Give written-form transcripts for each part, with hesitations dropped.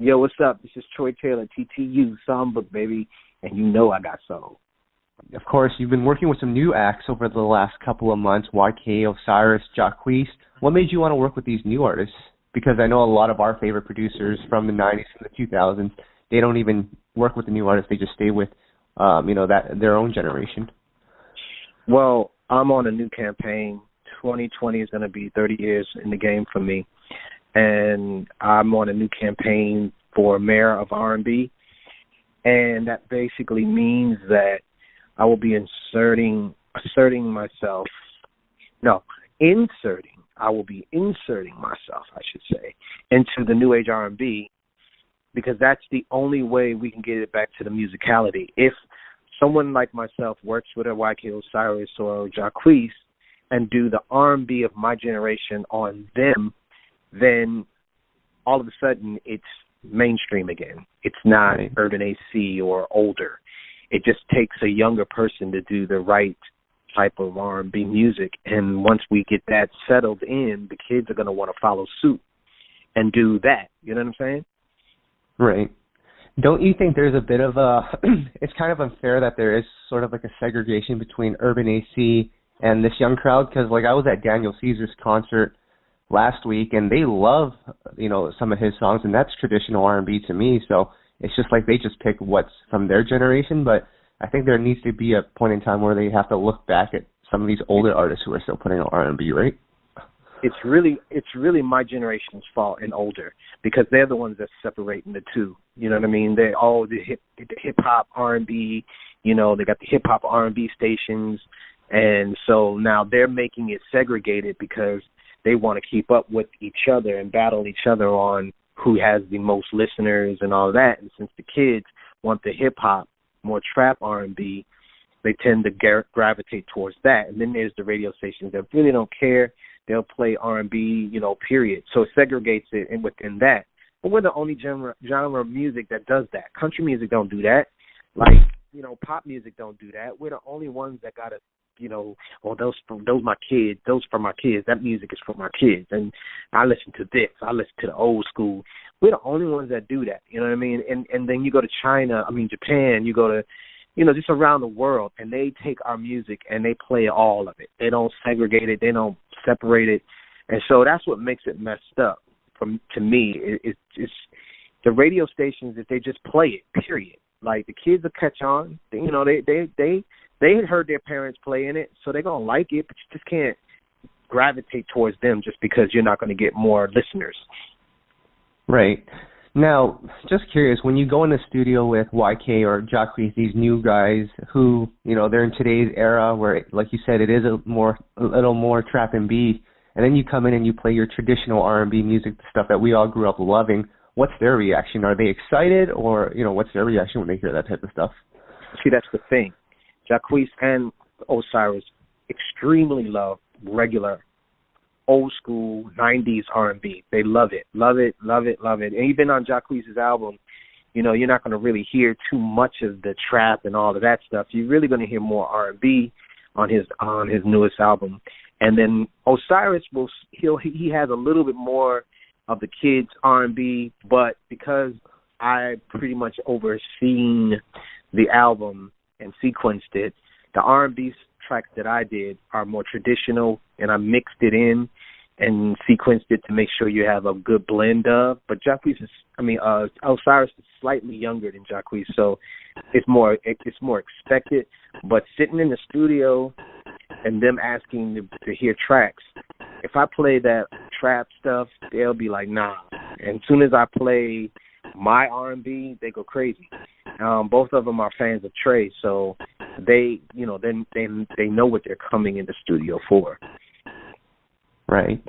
Yo, what's up? This is Troy Taylor, TTU, Songbook, baby, and you know I got soul. Of course, you've been working with some new acts over the last couple of months, YK Osiris, Jacquees. What made you want to work with these new artists? Because I know a lot of our favorite producers from the 90s and the 2000s, they don't even work with the new artists. They just stay with, their own generation. Well, I'm on a new campaign. 2020 is going to be 30 years in the game for me. And I'm on a new campaign for mayor of R&B. And that basically means that I will be inserting myself, I should say, into the new age R&B, because that's the only way we can get it back to the musicality. If someone like myself works with a YK Osiris or Jacquees and do the R&B of my generation on them, then all of a sudden it's mainstream again. It's not urban AC or older. It just takes a younger person to do the right type of R&B music. And once we get that settled in, the kids are going to want to follow suit and do that. You know what I'm saying? Right. Don't you think there's a bit of it's kind of unfair that there is sort of like a segregation between urban AC and this young crowd? Because, like, I was at Daniel Caesar's concert last week, and they love, some of his songs, and that's traditional R&B to me. So it's just like they just pick what's from their generation. But I think there needs to be a point in time where they have to look back at some of these older artists who are still putting out R&B, right? It's really my generation's fault and older, because they're the ones that's separating the two. You know what I mean? They're all the hip hop R&B. They got the hip hop R&B stations, and so now they're making it segregated because they want to keep up with each other and battle each other on who has the most listeners and all that. And since the kids want the hip hop, more trap R&B, they tend to gravitate towards that. And then there's the radio stations that really don't care. They'll play R&B, period. So it segregates it within that. But we're the only genre of music that does that. Country music don't do that. Like, pop music don't do that. We're the only ones that got to, those my kids. Those for my kids. That music is for my kids. And I listen to this. I listen to the old school. We're the only ones that do that. You know what I mean? And then you go to Japan, you go to, just around the world, and they take our music and they play all of it. They don't segregate it. They don't separate it. And so that's what makes it messed up to me. It's the radio stations, if they just play it, period. Like, the kids will catch on. They had heard their parents playing it, so they're going to like it, but you just can't gravitate towards them just because you're not going to get more listeners. Right. Now, just curious, when you go in the studio with YK or Jacquees, these new guys who, they're in today's era where, like you said, it is a little more trap and B, and then you come in and you play your traditional R&B music, the stuff that we all grew up loving, what's their reaction? Are they excited, or, what's their reaction when they hear that type of stuff? See, that's the thing. Jacquees and Osiris extremely love regular, old school 90s R&B. They love it. And even on Jacquees' album, you're not going to really hear too much of the trap and all of that stuff. You're really going to hear more R&B on his newest album. And then Osiris he has a little bit more of the kids R&B, but because I pretty much overseen the album and sequenced it, the R&B tracks that I did are more traditional, and I mixed it in and sequenced it to make sure you have a good blend of. But Osiris is slightly younger than Jacquees, so it's more expected. But sitting in the studio and them asking to hear tracks, if I play that trap stuff, they'll be like, nah. And as soon as I play my R&B, they go crazy. Both of them are fans of Trey, so they know what they're coming in the studio for. Right.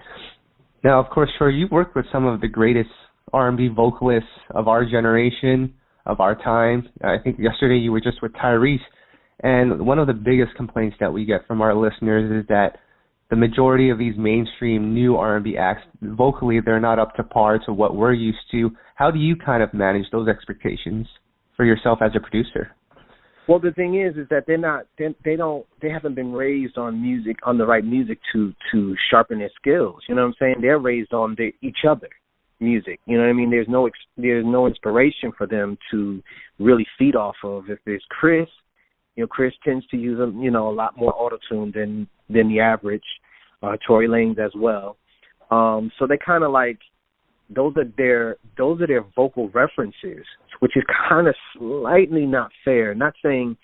Now, of course, Troy, you've worked with some of the greatest R&B vocalists of our generation, of our time. I think yesterday you were just with Tyrese, and one of the biggest complaints that we get from our listeners is that the majority of these mainstream new R&B acts, vocally, they're not up to par to what we're used to. How do you kind of manage those expectations for yourself as a producer? Well, the thing is that they haven't been raised on the right music to sharpen their skills. You know what I'm saying? They're raised on each other. music. You know what I mean? There's no inspiration for them to really feed off of. If there's Chris, Chris tends to use a lot more autotune than the average. Tory Lanez as well. So they kind of like those are their vocal references, which is kind of slightly not fair. Not saying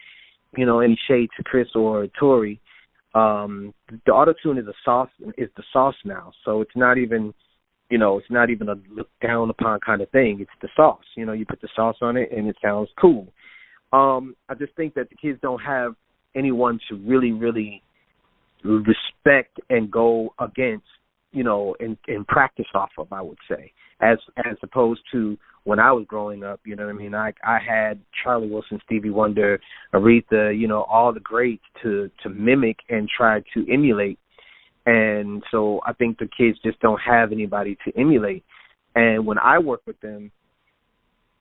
any shade to Chris or Tory. The autotune is the sauce now, so it's not even a look down upon kind of thing. It's the sauce. You put the sauce on it and it sounds cool. I just think that the kids don't have anyone to really, really respect and go against, and practice off of, I would say, as opposed to when I was growing up. You know what I mean? I had Charlie Wilson, Stevie Wonder, Aretha, all the greats to mimic and try to emulate. And so I think the kids just don't have anybody to emulate. And when I work with them,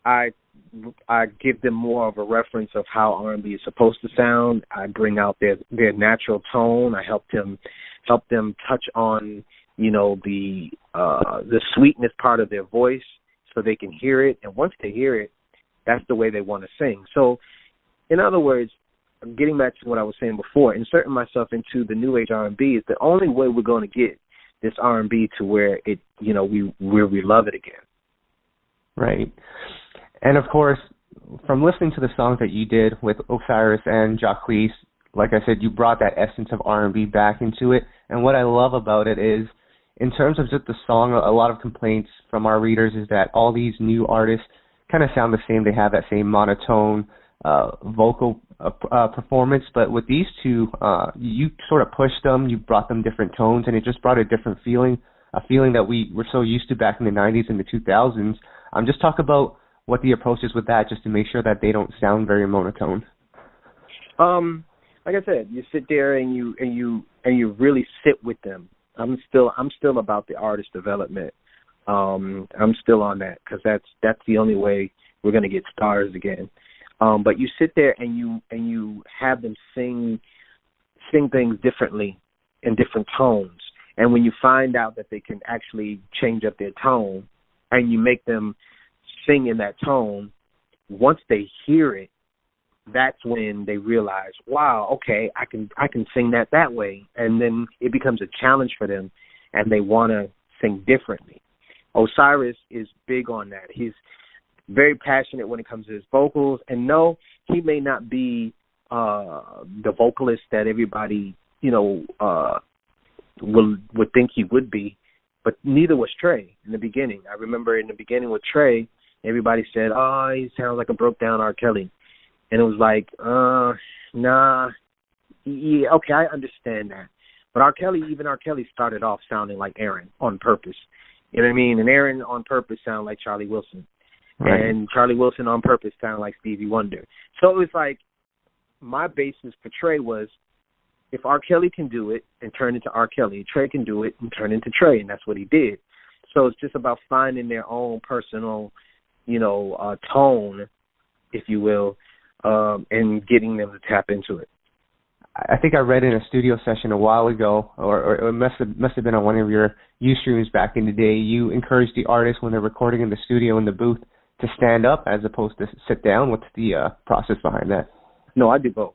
I give them more of a reference of how R&B is supposed to sound. I bring out their natural tone. I help them touch on the sweetness part of their voice so they can hear it. And once they hear it, that's the way they want to sing. So, in other words, getting back to what I was saying before, inserting myself into the new age R&B is the only way we're going to get this R&B to where it, we love it again. Right. And of course, from listening to the songs that you did with Osiris and Jacquees, like I said, you brought that essence of R&B back into it. And what I love about it is, in terms of just the song, a lot of complaints from our readers is that all these new artists kind of sound the same. They have that same monotone vocal performance. But with these two, you sort of pushed them. You brought them different tones, and it just brought a different feeling, a feeling that we were so used to back in the 90s and the 2000s. Just talk about what the approach is with that, just to make sure that they don't sound very monotone. Like I said, you sit there and you really sit with them. I'm still about the artist development. I'm still on that because that's the only way we're gonna get stars again. But you sit there and you have them sing things differently in different tones, and when you find out that they can actually change up their tone, and you make them sing in that tone, once they hear it, that's when they realize, wow, okay, I can sing that way. And then it becomes a challenge for them, and they want to sing differently. Osiris is big on that. He's very passionate when it comes to his vocals. And no, he may not be the vocalist that everybody, would think he would be, but neither was Trey in the beginning. I remember in the beginning with Trey, everybody said, oh, he sounds like a broke-down R. Kelly. And it was like, nah, yeah, okay, I understand that. But R. Kelly started off sounding like Aaron on purpose. You know what I mean? And Aaron on purpose sounded like Charlie Wilson. Right. And Charlie Wilson on purpose sounded like Stevie Wonder. So it was like, my basis for Trey was, if R. Kelly can do it and turn into R. Kelly, Trey can do it and turn into Trey, and that's what he did. So it's just about finding their own personal, tone, if you will, and getting them to tap into it. I think I read in a studio session a while ago, or it must have been on one of your Ustreams back in the day, you encourage the artists when they're recording in the studio in the booth to stand up as opposed to sit down. What's the process behind that? No, I do both.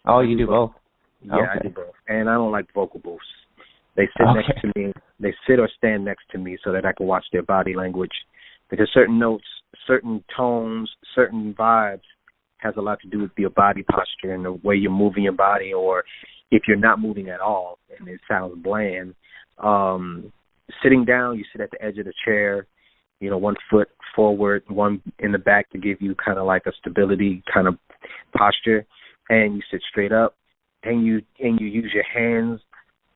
Oh, you do both? Yeah, okay. I do both. And I don't like vocal booths. They sit next to me. They sit or stand next to me so that I can watch their body language. Because certain notes, certain tones, certain vibes has a lot to do with your body posture and the way you're moving your body, or if you're not moving at all and it sounds bland. Sitting down, you sit at the edge of the chair, one foot forward, one in the back to give you kind of like a stability kind of posture, and you sit straight up, and you use your hands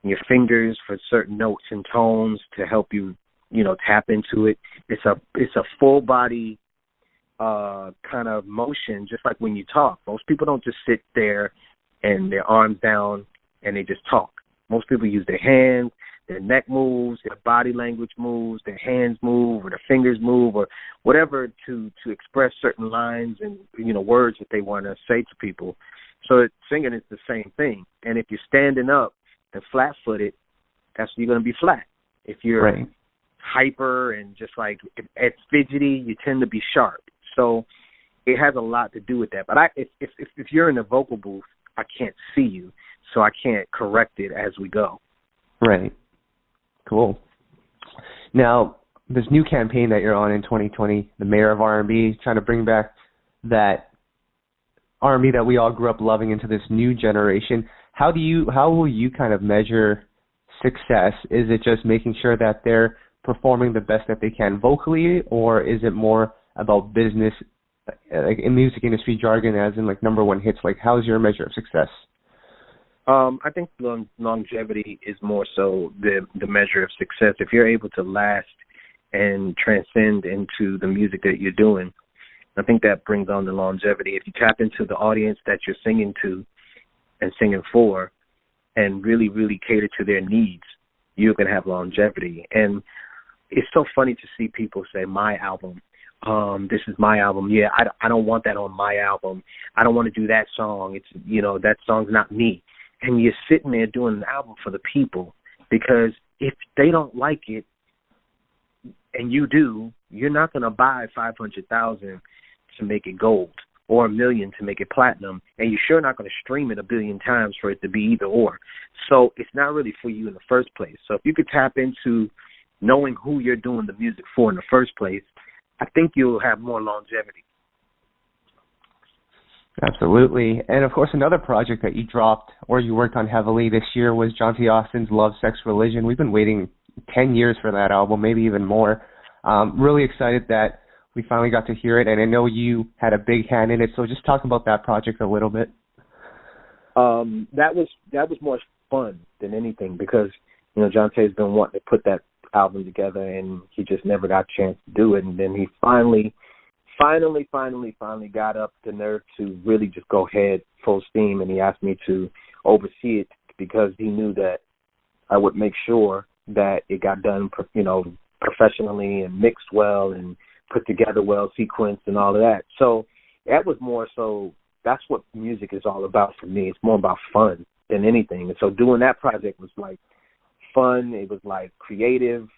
and your fingers for certain notes and tones to help you, tap into it. It's a full body kind of motion, just like when you talk. Most people don't just sit there and their arms down and they just talk. Most people use their hands, their neck moves, their body language moves, their hands move, or their fingers move, or whatever to express certain lines and words that they want to say to people. So singing is the same thing. And if you're standing up and flat-footed, you're going to be flat. If you're right. hyper and just like it's fidgety, you tend to be sharp. So it has a lot to do with that. But if you're in the vocal booth, I can't see you, so I can't correct it as we go. Right. Cool. Now, this new campaign that you're on in 2020, the Mayor of R&B, trying to bring back that R&B that we all grew up loving into this new generation. How will you kind of measure success? Is it just making sure that they're performing the best that they can vocally, or is it more about business, like in music industry jargon, as in like number one hits? Like, how's your measure of success? I think longevity is more so the measure of success. If you're able to last and transcend into the music that you're doing, I think that brings on the longevity. If you tap into the audience that you're singing to and singing for and really, really cater to their needs, you're going to have longevity. And it's so funny to see people say, my album, this is my album. Yeah, I don't want that on my album. I don't want to do that song. It's, that song's not me. And you're sitting there doing an album for the people, because if they don't like it and you do, you're not going to buy 500,000 to make it gold or 1 million to make it platinum, and you're sure not going to stream it 1 billion times for it to be either or. So it's not really for you in the first place. So if you could tap into knowing who you're doing the music for in the first place, I think you'll have more longevity. Absolutely. And, of course, another project that you dropped or you worked on heavily this year was Johnta Austin's Love, Sex, Religion. We've been waiting 10 years for that album, maybe even more. Really excited that we finally got to hear it, and I know you had a big hand in it, so just talk about that project a little bit. That was more fun than anything, because, Johnta has been wanting to put that album together, and he just never got a chance to do it, and then he finally got up the nerve to really just go ahead full steam, and he asked me to oversee it because he knew that I would make sure that it got done, professionally and mixed well and put together well, sequenced and all of that. So that was more so, that's what music is all about for me. It's more about fun than anything. And so doing that project was like fun. It was like creative.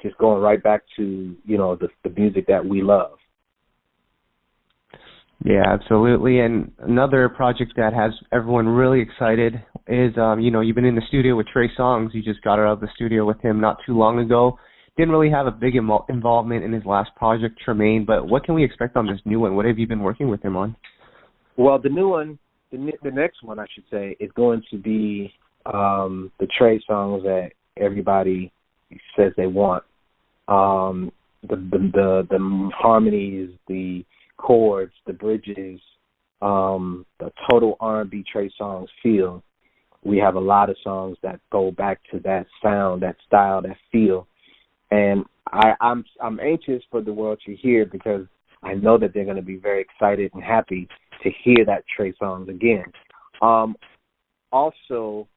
Just going right back to, the music that we love. Yeah, absolutely. And another project that has everyone really excited is, you've been in the studio with Trey Songz. You just got out of the studio with him not too long ago. Didn't really have a big involvement in his last project, Tremaine, but what can we expect on this new one? What have you been working with him on? Well, the new one, the next one, I should say, is going to be the Trey songs that everybody says they want. The harmonies, the chords, the bridges, the total R&B Trey Songz feel. We have a lot of songs that go back to that sound, that style, that feel. And I'm anxious for the world to hear, because I know that they're going to be very excited and happy to hear that Trey Songz again. Also,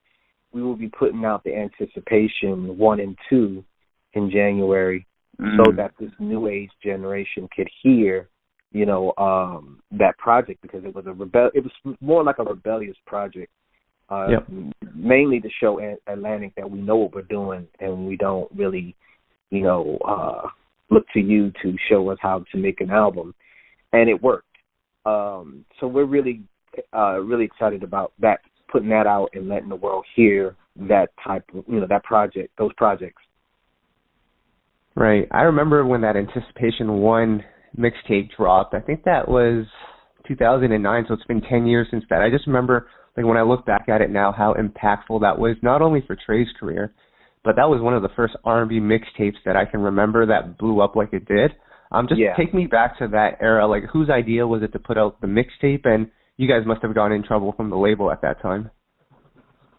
we will be putting out the Anticipation 1 and 2 in January, so that this new age generation could hear, that project, because it was it was more like a rebellious project. Mainly to show Atlantic that we know what we're doing, and we don't really look to you to show us how to make an album, and it worked. So we're really excited about that, putting that out and letting the world hear that type of, that project, those projects. Right. I remember when that Anticipation 1 mixtape dropped. I think that was 2009, so it's been 10 years since that. I just remember, when I look back at it now, how impactful that was, not only for Trey's career, but that was one of the first R&B mixtapes that I can remember that blew up like it did. Take me back to that era. Whose idea was it to put out the mixtape? And you guys must have gotten in trouble from the label at that time.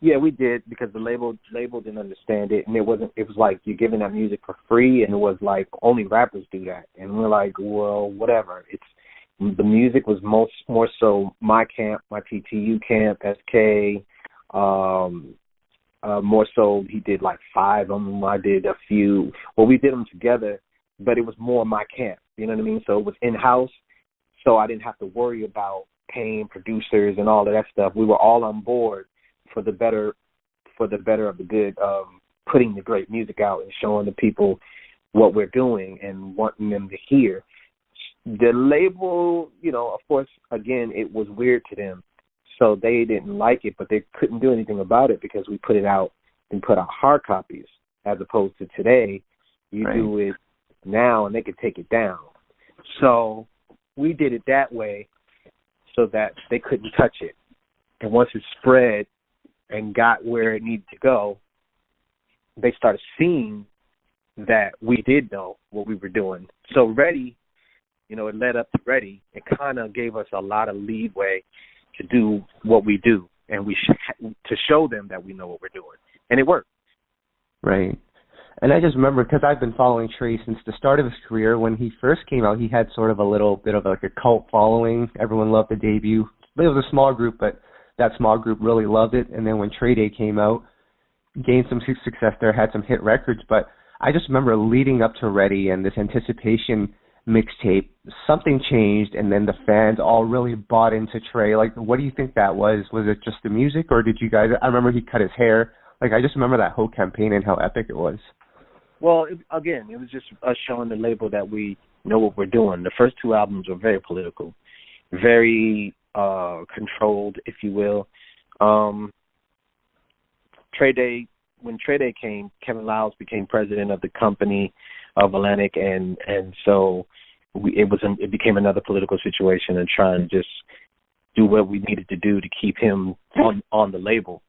Yeah, we did, because the label didn't understand it, and it was like you're giving that music for free, and it was like only rappers do that, and we're like, well, whatever. The music was more so my camp, my TTU camp, SK. More so, he did like 5 of them. I did a few. Well, we did them together, but it was more my camp. You know what I mean? So it was in house, so I didn't have to worry about paying producers and all of that stuff. We were all on board for the better of the good putting the great music out and showing the people what we're doing and wanting them to hear. The label, of course, again, it was weird to them. So they didn't like it, but they couldn't do anything about it because we put it out and put out hard copies, as opposed to today, you do it now and they could take it down. So we did it that way so that they couldn't touch it. And once it spread and got where it needed to go, they started seeing that we did know what we were doing. So Ready, it led up to Ready. It kind of gave us a lot of leeway to do what we do, and to show them that we know what we're doing, and it worked. Right. And I just remember, because I've been following Trey since the start of his career. When he first came out, he had sort of a little bit of like a cult following. Everyone loved the debut. It was a small group, but that small group really loved it. And then when Trey Day came out, gained some success there, had some hit records. But I just remember leading up to Ready and this anticipation mixtape, something changed, and then the fans all really bought into Trey. Like, what do you think that was? Was it just the music, or did you guys? I remember he cut his hair. Like, I just remember that whole campaign and how epic it was. Well, it was just us showing the label that we know what we're doing. The first two albums were very political, very controlled, if you will. Trey Day, when Trey Day came, Kevin Liles became president of the company of Atlantic, and so it became another political situation and trying to just do what we needed to do to keep him on the label.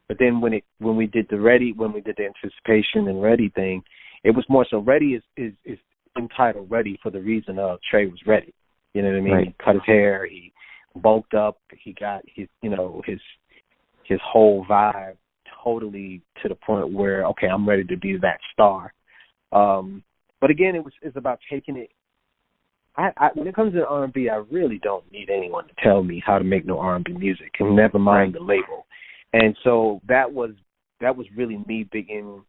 But then when we did the anticipation and Ready thing, it was more so Ready is entitled Ready for the reason of Trey was ready. You know what I mean? Right. He cut his hair, he bulked up, he got his whole vibe totally to the point where, okay, I'm ready to be that star. But again, it's about taking it. When it comes to R&B, I really don't need anyone to tell me how to make no R&B music, and never mind the label. And so that was really me being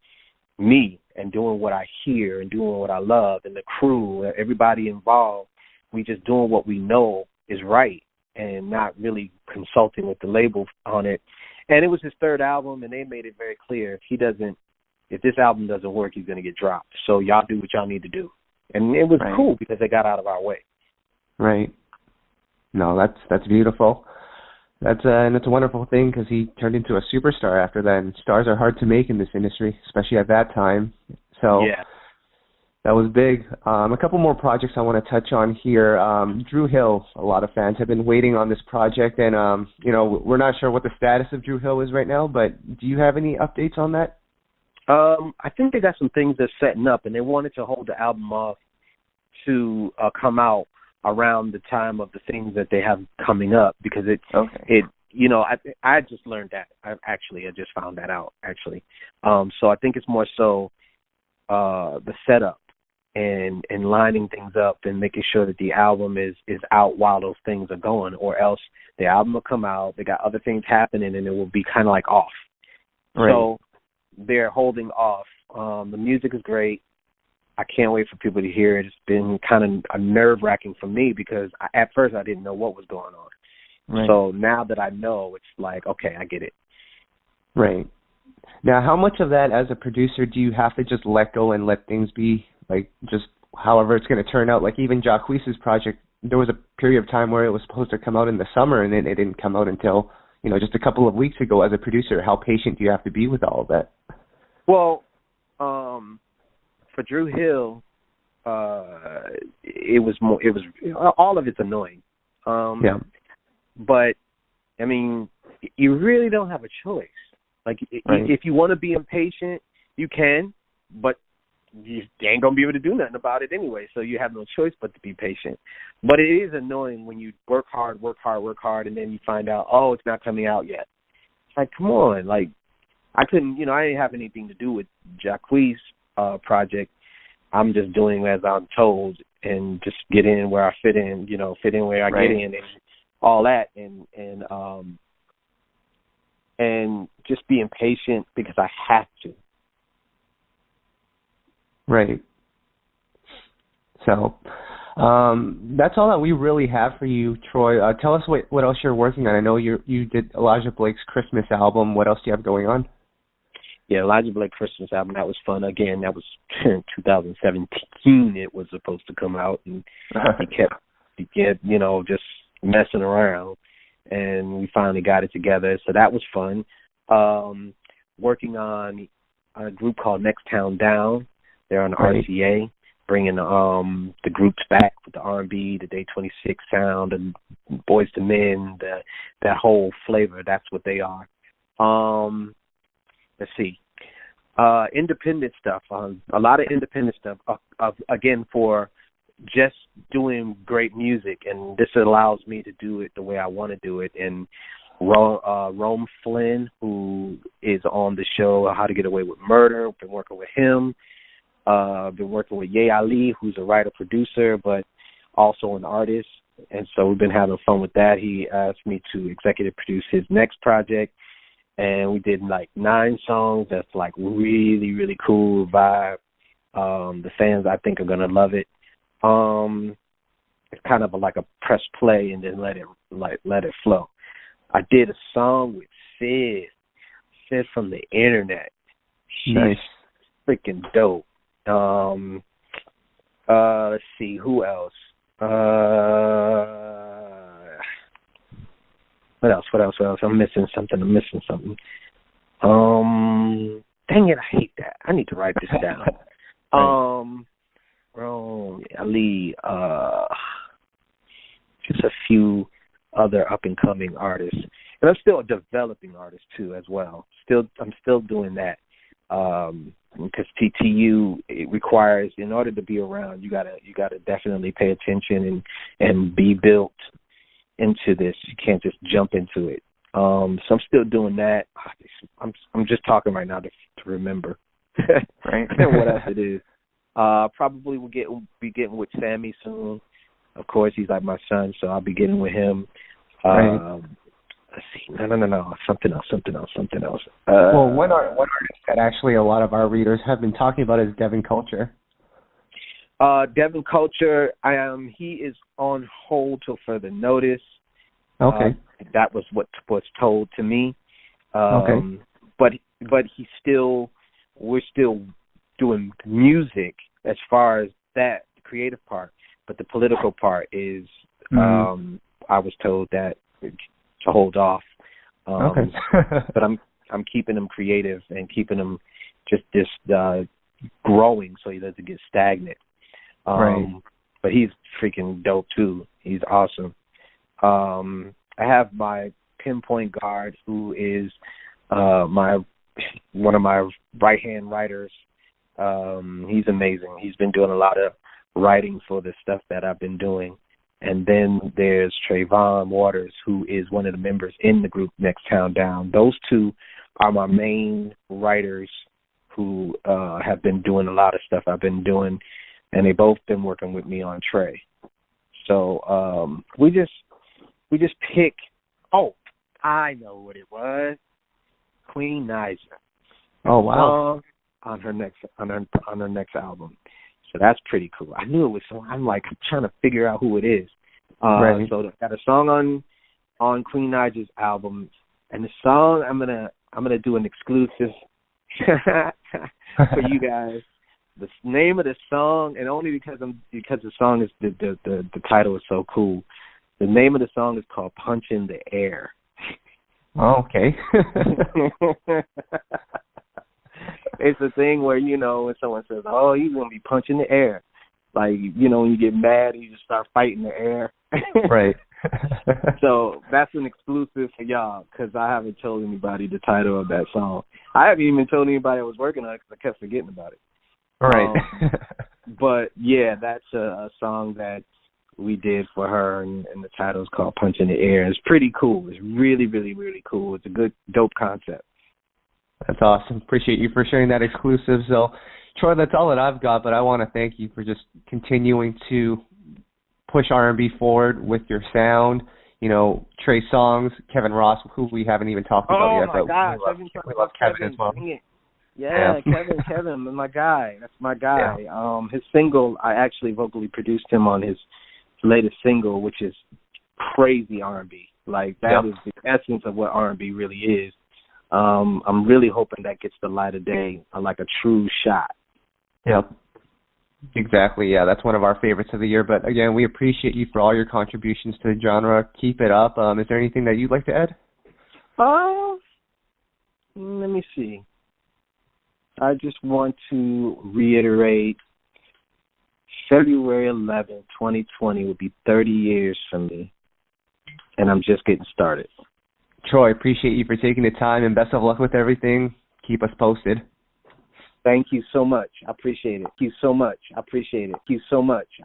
me and doing what I hear and doing what I love, and the crew, everybody involved. We just doing what we know is right and not really consulting with the label on it. And it was his third album, and they made it very clear if this album doesn't work, he's going to get dropped. So y'all do what y'all need to do. And it was cool because they got out of our way. Right. No, that's beautiful. And it's a wonderful thing because he turned into a superstar after that. And stars are hard to make in this industry, especially at that time. So yeah, that was big. A couple more projects I want to touch on here. Dru Hill, a lot of fans have been waiting on this project, and we're not sure what the status of Dru Hill is right now. But do you have any updates on that? I think they got some things they're setting up, and they wanted to hold the album off to come out around the time of the things that they have coming up, because I just learned that. I just found that out, actually. So I think it's more so the setup and lining things up and making sure that the album is out while those things are going, or else the album will come out, they got other things happening, and it will be kind of like off. Right. So they're holding off. The music is great. I can't wait for people to hear it. It's been kind of nerve-wracking for me because at first I didn't know what was going on. Right. So now that I know, it's like, okay, I get it. Right. Now, how much of that as a producer do you have to just let go and let things be, like, just however it's going to turn out? Like, even Jacquees' project, there was a period of time where it was supposed to come out in the summer, and then it didn't come out until, just a couple of weeks ago. As a producer, how patient do you have to be with all of that? Well, for Dru Hill, it was all of it's annoying. Yeah. But, I mean, you really don't have a choice. Like, if you want to be impatient, you can, but you ain't going to be able to do nothing about it anyway, so you have no choice but to be patient. But it is annoying when you work hard, and then you find out, oh, it's not coming out yet. It's like, come on. Like, I didn't have anything to do with Jacquees' project. I'm just doing as I'm told and just get in where I fit in, where I get in and all that, and just being patient because I have to. Right. So that's all that we really have for you, Troy. Tell us what else you're working on. I know you did Elijah Blake's Christmas album. What else do you have going on? Yeah, Elijah Blake Christmas album, that was fun. Again, that was in 2017 it was supposed to come out, and he kept, you know, just messing around, and we finally got it together, so that was fun. Working on a group called Next Town Down. They're on the RCA, bringing the groups back with the R&B, the Day 26 sound, and Boys to Men, that whole flavor. That's what they are. Let's see. Independent stuff. A lot of independent stuff. Again, for just doing great music, and this allows me to do it the way I want to do it. And Rome Flynn, who is on the show How to Get Away with Murder, been working with him. Been working with Ye Ali, who's a writer-producer, but also an artist. And so we've been having fun with that. He asked me to executive produce his next project. And we did like 9 songs. That's like really, really cool vibe. The fans, I think, are going to love it. It's kind of like a press play and then let it flow. I did a song with Sid from the internet. She's nice. Freaking dope. Let's see, who else? What else? I'm missing something. Dang it, I hate that. I need to write this down. Ali, just a few other up and coming artists. And I'm still a developing artist too as well. I'm still doing that. Because TTU, it requires, in order to be around, you gotta definitely pay attention and be built into this. You can't just jump into it. So I'm still doing that. I'm just talking right now to remember. Right. What else it is? Probably will be getting with Sammy soon. Of course, he's like my son, so I'll be getting with him. Right. Let's see. No. Something else. Well, one artist that actually a lot of our readers have been talking about is Devin Culture. Devin Culture, he is on hold till further notice. Okay. That was what was told to me. Okay. But we're still doing music as far as that creative part. But the political part is, I was told that to hold off. Okay. But I'm keeping him creative and keeping him just growing so he doesn't get stagnant. Right. But he's freaking dope too. He's awesome. I have my pinpoint guard who is one of my right hand writers. He's amazing. He's been doing a lot of writing for the stuff that I've been doing. And then there's Trayvon Waters, who is one of the members in the group Next Town Down. Those two are my main writers who have been doing a lot of stuff I've been doing, and they both been working with me on Trey. So we just pick. Oh, I know what it was. Queen Naija. Oh wow! On her next album. So that's pretty cool. I knew it was someone. I'm trying to figure out who it is. Right. So got a song on Queen Naija's album, and the song I'm gonna do an exclusive for you guys. The name of the song, and only because the song is the title is so cool. The name of the song is called "Punch in the Air." Oh, okay. It's a thing where, when someone says, "Oh, he's gonna be punching the air," like, when you get mad, you just start fighting the air. Right. So that's an exclusive for y'all, because I haven't told anybody the title of that song. I haven't even told anybody I was working on it because I kept forgetting about it. Right. But yeah, that's a song that we did for her, and the title is called "Punch in the Air." It's pretty cool. It's really, really, really cool. It's a good, dope concept. That's awesome. Appreciate you for sharing that exclusive. So, Troy, that's all that I've got, but I want to thank you for just continuing to push R&B forward with your sound. Trey Songz, Kevin Ross, who we haven't even talked about yet. Oh, my God. We love Kevin as well. Yeah, Kevin, my guy. That's my guy. Yeah. His single, I actually vocally produced him on his latest single, which is crazy R&B. Like, that is the essence of what R&B really is. I'm really hoping that gets the light of day, like a true shot. Yep. Exactly, yeah. That's one of our favorites of the year. But again, we appreciate you for all your contributions to the genre. Keep it up. Is there anything that you'd like to add? Let me see. I just want to reiterate, February 11, 2020 will be 30 years for me, and I'm just getting started. Troy, appreciate you for taking the time, and best of luck with everything. Keep us posted. Thank you so much. I appreciate it. Thank you so much. I appreciate it. Thank you so much.